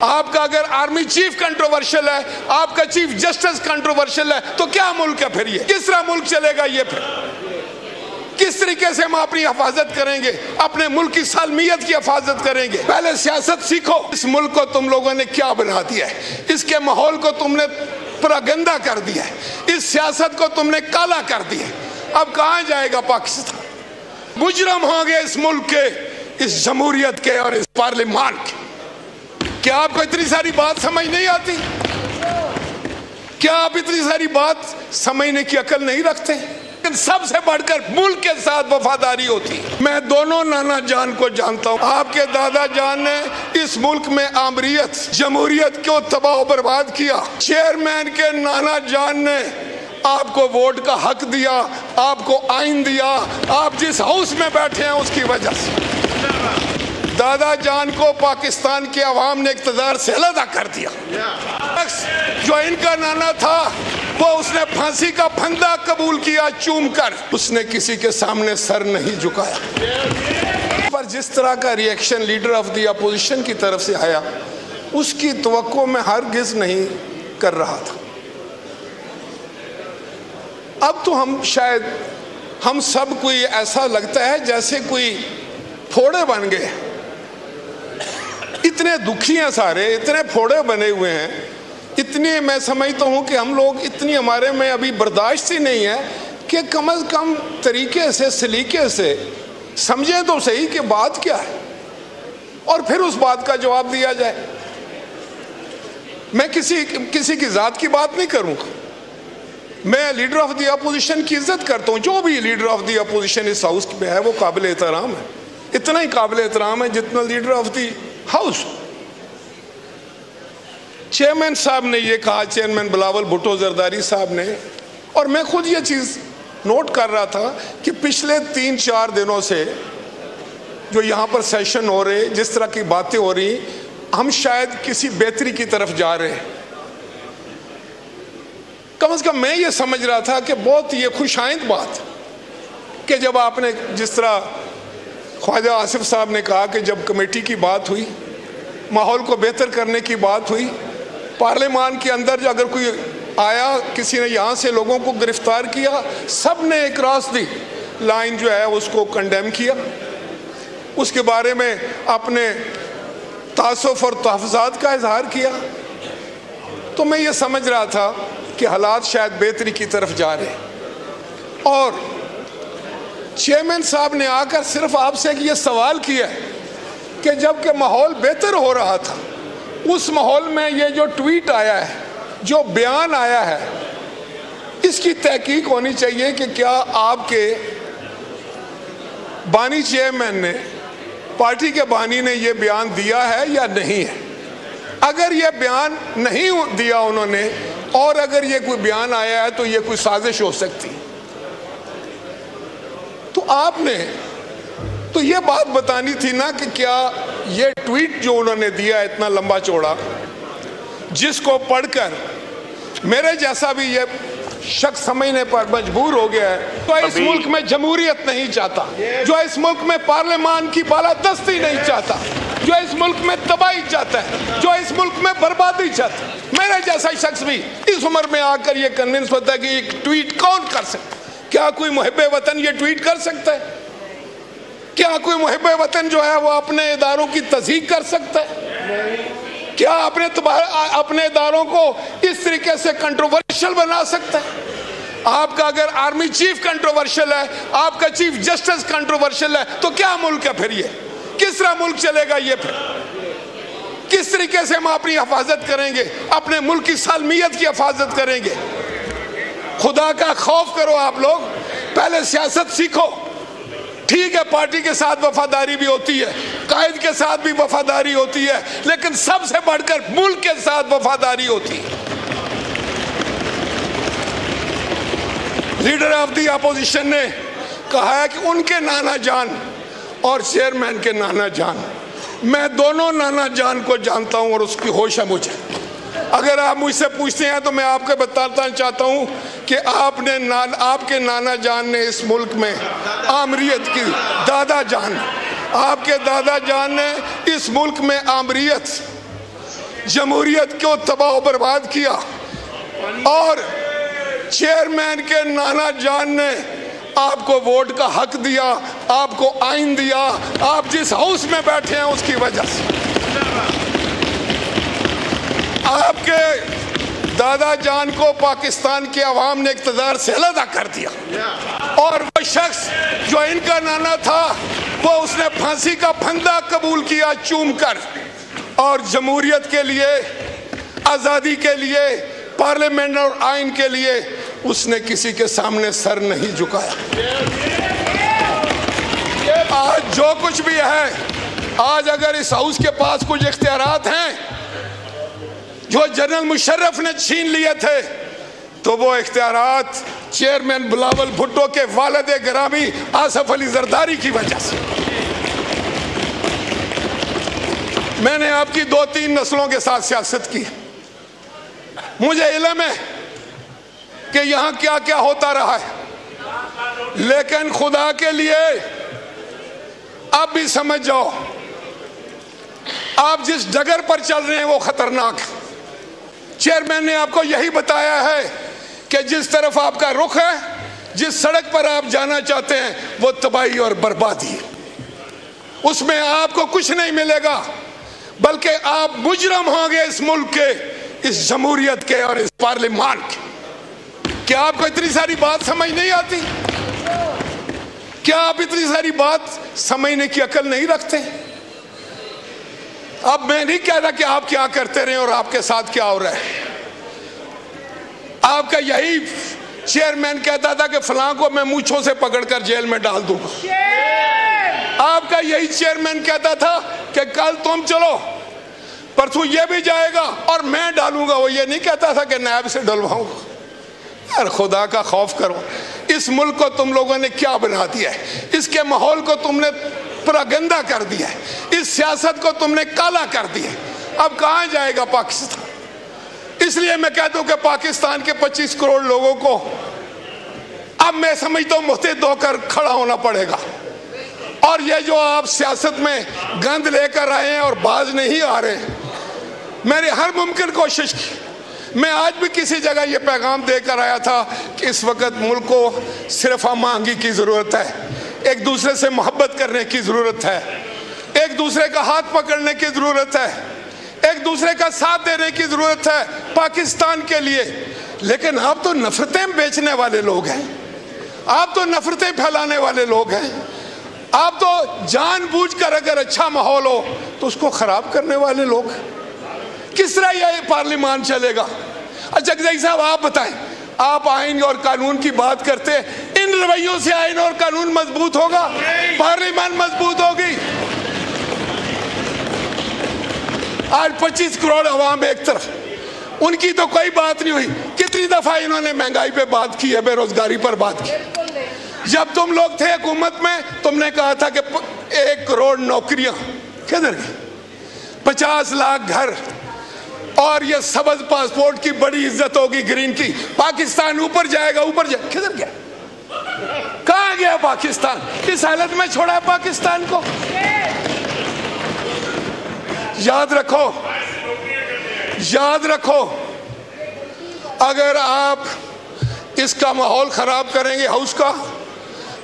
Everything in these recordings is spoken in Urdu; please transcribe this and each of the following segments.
آپ کا اگر آرمی چیف کنٹروورشل ہے، آپ کا چیف جسٹس کنٹروورشل ہے، تو کیا ملک ہے پھر یہ؟ کس طرح ملک چلے گا یہ؟ پھر کس طریقے سے ہم اپنی حفاظت کریں گے، اپنے ملک کی سالمیت کی حفاظت کریں گے؟ پہلے سیاست سیکھو۔ اس ملک کو تم لوگوں نے کیا بنا دیا ہے؟ اس کے ماحول کو تم نے پراگندہ کر دیا ہے، اس سیاست کو تم نے کالا کر دیا ہے۔ اب کہاں جائے گا پاکستان؟ مجرم ہوں گے اس ملک کے، اس جمہوریت کے اور اس پارلیمان کے۔ کیا آپ کو اتنی ساری بات سمجھ نہیں آتی؟ کیا آپ اتنی ساری بات سمجھنے کی عقل نہیں رکھتے؟ لیکن سب سے بڑھ کر ملک کے ساتھ وفاداری ہوتی ہے۔ میں دونوں نانا جان کو جانتا ہوں۔ آپ کے دادا جان نے اس ملک میں آمریت، جمہوریت کو تباہ و برباد کیا۔ چیئرمین کے نانا جان نے آپ کو ووٹ کا حق دیا، آپ کو آئین دیا، آپ جس ہاؤس میں بیٹھے ہیں اس کی وجہ سے۔ دادا جان کو پاکستان کے عوام نے اقتدار سے علیحدہ کر دیا۔ جو ان کا نانا تھا وہ اس نے پھانسی کا پھندا قبول کیا چوم کر، اس نے کسی کے سامنے سر نہیں جھکایا۔ پر جس طرح کا reaction leader of the opposition کی طرف سے آیا، اس کی توقع میں ہرگز نہیں کر رہا تھا۔ اب تو ہم سب کو یہ ایسا لگتا ہے جیسے کوئی پھوڑے بن گئے، اتنے دکھی ہیں سارے، اتنے پھوڑے بنے ہوئے ہیں، اتنی میں سمجھتا ہوں کہ ہم لوگ اتنی ہمارے میں ابھی برداشت ہی نہیں ہے کہ کم از کم طریقے سے، سلیقے سے سمجھیں تو صحیح کہ بات کیا ہے، اور پھر اس بات کا جواب دیا جائے۔ میں کسی کی ذات کی بات نہیں کروں گا، میں لیڈر آف دی اپوزیشن کی عزت کرتا ہوں۔ جو بھی لیڈر آف دی اپوزیشن اس ہاؤس میں ہے وہ قابل احترام ہے، اتنا ہی قابل احترام ہے جتنا leader of the house. Chairman صاحب نے یہ کہا، چیئرمین بلاول بھٹو زرداری صاحب نے، اور میں خود یہ چیز نوٹ کر رہا تھا کہ پچھلے 3-4 دنوں سے جو یہاں پر سیشن ہو رہے، جس طرح کی باتیں ہو رہی، ہم شاید کسی بہتری کی طرف جا رہے ہیں۔ کم از کم میں یہ سمجھ رہا تھا کہ بہت یہ خوش آئند بات کہ جب آپ نے، جس طرح خواجہ آصف صاحب نے کہا کہ جب کمیٹی کی بات ہوئی، ماحول کو بہتر کرنے کی بات ہوئی، پارلیمان کے اندر جو اگر کوئی آیا، کسی نے یہاں سے لوگوں کو گرفتار کیا، سب نے اکراس دی لائن جو ہے اس کو کنڈیم کیا، اس کے بارے میں اپنے تعصف اور تحفظات کا اظہار کیا۔ تو میں یہ سمجھ رہا تھا کہ حالات شاید بہتری کی طرف جا رہے ہیں، اور چیئرمین صاحب نے آ کر صرف آپ سے یہ سوال کیا کہ جب کہ ماحول بہتر ہو رہا تھا، اس ماحول میں یہ جو ٹویٹ آیا ہے، جو بیان آیا ہے، اس کی تحقیق ہونی چاہیے کہ کیا آپ کے بانی چیئرمین نے، پارٹی کے بانی نے یہ بیان دیا ہے یا نہیں ہے۔ اگر یہ بیان نہیں دیا انہوں نے، اور اگر یہ کوئی بیان آیا ہے تو یہ کوئی سازش ہو سکتی، تو آپ نے تو یہ بات بتانی تھی نا کہ کیا یہ ٹویٹ جو انہوں نے دیا اتنا لمبا چوڑا، جس کو پڑھ کر میرے جیسا بھی یہ شخص سمجھنے پر مجبور ہو گیا ہے، جو اس ملک میں جمہوریت نہیں چاہتا، جو اس ملک میں پارلیمان کی بالادستی نہیں چاہتا، جو اس ملک میں تباہی چاہتا ہے، جو اس ملک میں بربادی چاہتا ہے، میرے جیسا شخص بھی اس عمر میں آ کر یہ کنونس ہوتا ہے کہ یہ ٹویٹ کون کر سکتا ہے؟ کیا کوئی محب وطن یہ ٹویٹ کر سکتا ہے؟ کیا کوئی محب وطن جو ہے وہ اپنے اداروں کی تصدیق کر سکتا ہے؟ کیا اپنے اداروں کو اس طریقے سے کنٹروورشل بنا سکتا ہے؟ آپ کا اگر آرمی چیف کنٹروورشل ہے، آپ کا چیف جسٹس کنٹروورشل ہے، تو کیا ملک ہے پھر یہ؟ کس طرح ملک چلے گا یہ؟ پھر کس طریقے سے ہم اپنی حفاظت کریں گے، اپنے ملک کی سالمیت کی حفاظت کریں گے؟ خدا کا خوف کرو آپ لوگ، پہلے سیاست سیکھو۔ ٹھیک ہے، پارٹی کے ساتھ وفاداری بھی ہوتی ہے، قائد کے ساتھ بھی وفاداری ہوتی ہے، لیکن سب سے بڑھ کر ملک کے ساتھ وفاداری ہوتی ہے۔ لیڈر آف دی اپوزیشن نے کہا ہے کہ ان کے نانا جان اور چیئرمین کے نانا جان، میں دونوں نانا جان کو جانتا ہوں اور اس کی ہوش ہے مجھے۔ اگر آپ مجھ سے پوچھتے ہیں تو میں آپ کو بتانا چاہتا ہوں کہ آپ کے نانا جان نے اس ملک میں آمریت کی، دادا جان، آپ کے دادا جان نے اس ملک میں آمریت جمہوریت کو تباہ و برباد کیا، اور چیئرمین کے نانا جان نے آپ کو ووٹ کا حق دیا، آپ کو آئین دیا، آپ جس ہاؤس میں بیٹھے ہیں اس کی وجہ سے آپ کے دادا جان کو پاکستان کے عوام نے اقتدار سے علیحدہ کر دیا، اور وہ شخص جو ان کا نانا تھا وہ اس نے پھانسی کا پھندا قبول کیا چوم کر، اور جمہوریت کے لیے، آزادی کے لیے، پارلیمنٹ اور آئین کے لیے اس نے کسی کے سامنے سر نہیں جھکایا۔ آج جو کچھ بھی ہے، آج اگر اس ہاؤس کے پاس کچھ اختیارات ہیں جو جنرل مشرف نے چھین لیے تھے، تو وہ اختیارات چیئرمین بلاول بھٹو کے والد گرامی آصف علی زرداری کی وجہ سے۔ میں نے آپ کی 2-3 نسلوں کے ساتھ سیاست کی، مجھے علم ہے کہ یہاں کیا کیا ہوتا رہا ہے، لیکن خدا کے لیے آپ بھی سمجھ جاؤ، آپ جس ڈگر پر چل رہے ہیں وہ خطرناک ہے۔ چیئرمین نے آپ کو یہی بتایا ہے کہ جس طرف آپ کا رخ ہے، جس سڑک پر آپ جانا چاہتے ہیں، وہ تباہی اور بربادی ہے، اس میں آپ کو کچھ نہیں ملے گا، بلکہ آپ مجرم ہوں گے اس ملک کے، اس جمہوریت کے اور اس پارلیمان کے۔ کیا آپ کو اتنی ساری بات سمجھ نہیں آتی؟ کیا آپ اتنی ساری بات سمجھنے کی عقل نہیں رکھتے؟ اب میں نہیں کہہ رہا کہ آپ کیا کرتے رہے اور آپ کے ساتھ کیا ہو رہا ہے۔ آپ کا یہی چیئرمین کہتا تھا کہ فلاں کو میں مونچھوں سے پکڑ کر جیل میں ڈال دوں گا۔ آپ کا یہی چیئرمین کہتا تھا کہ کل تم چلو، پرسوں یہ بھی جائے گا اور میں ڈالوں گا۔ وہ یہ نہیں کہتا تھا کہ نائب سے ڈلواؤں گا۔ یار خدا کا خوف کرو، اس ملک کو تم لوگوں نے کیا بنا دیا ہے، اس کے ماحول کو تم نے پراگندہ کر دیا ہے، اس سیاست کو تم نے کالا کر دیا ہے۔ اب کہاں جائے گا پاکستان؟ اس لیے میں کہتا ہوں کہ پاکستان کے 25 کروڑ لوگوں کو اب میں سمجھتا ہوں متحد ہو کر کھڑا ہونا پڑے گا، اور یہ جو آپ سیاست میں گند لے کر آئے ہیں اور باز نہیں آ رہے، میں نے ہر ممکن کوشش کی۔ میں آج بھی کسی جگہ یہ پیغام دے کر آیا تھا کہ اس وقت ملک کو صرف ہم آہنگی کی ضرورت ہے، ایک دوسرے سے محبت کرنے کی ضرورت ہے، ایک دوسرے کا ہاتھ پکڑنے کی ضرورت ہے، ایک دوسرے کا ساتھ دینے کی ضرورت ہے پاکستان کے لیے۔ لیکن آپ تو نفرتیں بیچنے والے لوگ ہیں، آپ تو نفرتیں پھیلانے والے لوگ ہیں، آپ تو جان بوجھ کر اگر اچھا ماحول ہو تو اس کو خراب کرنے والے لوگ ہیں۔ کس طرح یہ پارلیمان چلے گا؟ جگزئی صاحب آپ بتائیں، آپ آئین اور قانون کی بات کرتے ہیں، ان رویوں سے آئین اور قانون مضبوط ہوگا، پارلیمان مضبوط ہوگی؟ آج 25 کروڑ عوام ایک طرف، ان کی تو کوئی بات نہیں ہوئی۔ کتنی دفعہ انہوں نے مہنگائی پہ بات کی ہے، بے روزگاری پر بات کی۔ جب تم لوگ تھے حکومت میں، تم نے کہا تھا کہ 1 کروڑ نوکریاں، کدھر گئی؟ 50 لاکھ گھر، اور یہ سبز پاسپورٹ کی بڑی عزت ہوگی، گرین کی، پاکستان اوپر جائے گا، اوپر جائے گا۔ کدھر گیا؟ کہاں گیا پاکستان؟ کس حالت میں چھوڑا ہے پاکستان کو؟ یاد رکھو، یاد رکھو، اگر آپ اس کا ماحول خراب کریں گے، ہاؤس کا،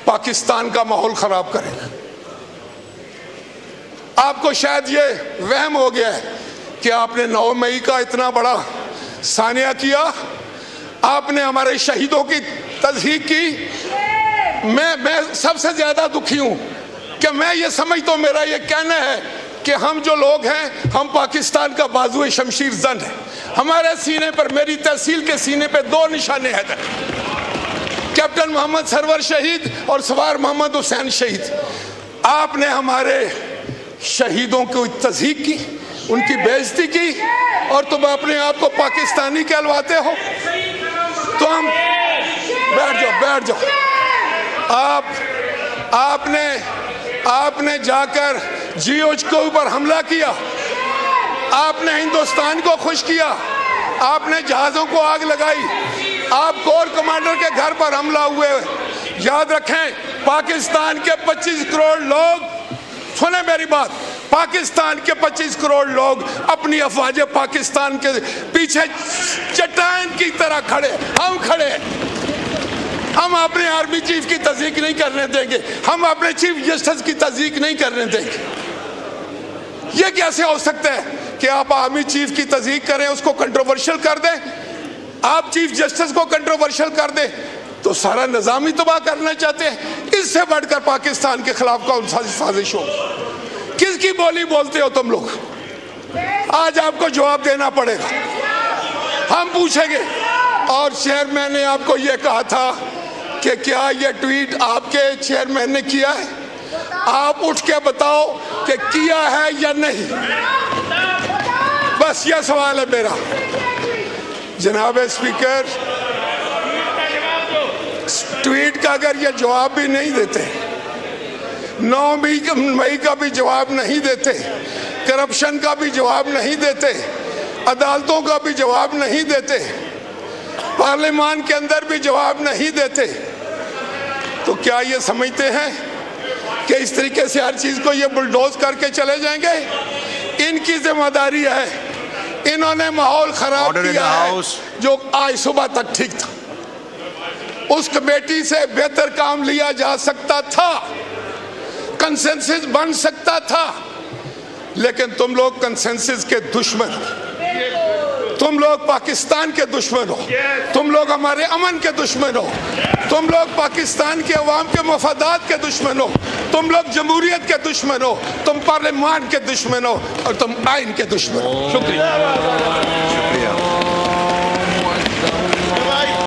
پاکستان کا ماحول خراب کریں گے۔ آپ کو شاید یہ وہم ہو گیا ہے کہ آپ نے 9 مئی کا اتنا بڑا سانحہ کیا، آپ نے ہمارے شہیدوں کی تضحیق کی۔ میں سب سے زیادہ دکھی ہوں کہ میں یہ سمجھتا ہوں، میرا یہ کہنا ہے کہ ہم جو لوگ ہیں، ہم پاکستان کا بازو شمشیر زن ہے۔ ہمارے سینے پر، میری تحصیل کے سینے پہ 2 نشان حیدر، کیپٹن محمد سرور شہید اور سوار محمد حسین شہید۔ آپ نے ہمارے شہیدوں کو تضحیق کی، ان کی بے عزتی کی، اور تم اپنے آپ کو پاکستانی کہلواتے ہو۔ تو ہم بیٹھ جاؤ۔ آپ نے جا کر GOH کے اوپر حملہ کیا، آپ نے ہندوستان کو خوش کیا، آپ نے جہازوں کو آگ لگائی، آپ کور کمانڈر کے گھر پر حملہ ہوئے۔ یاد رکھیں، پاکستان کے 25 کروڑ لوگ، سنیں میری بات، پاکستان کے 25 کروڑ لوگ اپنی افواج پاکستان کے پیچھے چٹان کی طرح کھڑے، ہم کھڑے، ہم اپنے آرمی چیف کی تصدیق نہیں کرنے دیں گے، ہم اپنے چیف جسٹس کی تصدیق نہیں کرنے دیں گے۔ یہ کیسے ہو سکتا ہے کہ آپ آرمی چیف کی تصدیق کریں، اس کو کنٹروورشل کر دیں، آپ چیف جسٹس کو کنٹروورشل کر دیں، تو سارا نظام ہی تباہ کرنا چاہتے ہیں۔ اس سے بڑھ کر پاکستان کے خلاف کون سا سازش ہو؟ کس کی بولی بولتے ہو تم لوگ؟ آج آپ کو جواب دینا پڑے گا، ہم پوچھیں گے۔ اور چیئرمین نے آپ کو یہ کہا تھا کہ کیا یہ ٹویٹ آپ کے چیئرمین نے کیا ہے؟ آپ اٹھ کے بتاؤ کہ کیا ہے یا نہیں، بس یہ سوال ہے میرا۔ جناب اسپیکر، ٹویٹ کا اگر یہ جواب بھی نہیں دیتے، 9 مئی کا بھی جواب نہیں دیتے، کرپشن کا بھی جواب نہیں دیتے، عدالتوں کا بھی جواب نہیں دیتے، پارلیمان کے اندر بھی جواب نہیں دیتے، تو کیا یہ سمجھتے ہیں کہ اس طریقے سے ہر چیز کو یہ بلڈوز کر کے چلے جائیں گے؟ ان کی ذمہ داری ہے، انہوں نے ماحول خراب کیا ہے جو آج صبح تک ٹھیک تھا۔ اس کمیٹی سے بہتر کام لیا جا سکتا تھا، کنسنسس بن سکتا تھا، لیکن تم لوگ کنسنسس کے دشمن ہو، تم لوگ پاکستان کے دشمن ہو، تم لوگ ہمارے امن کے دشمن ہو، تم لوگ پاکستان کے عوام کے مفادات کے دشمن ہو، تم لوگ جمہوریت کے دشمن ہو، تم پارلیمان کے دشمن ہو، اور تم آئین کے دشمن ہو۔ شکریہ۔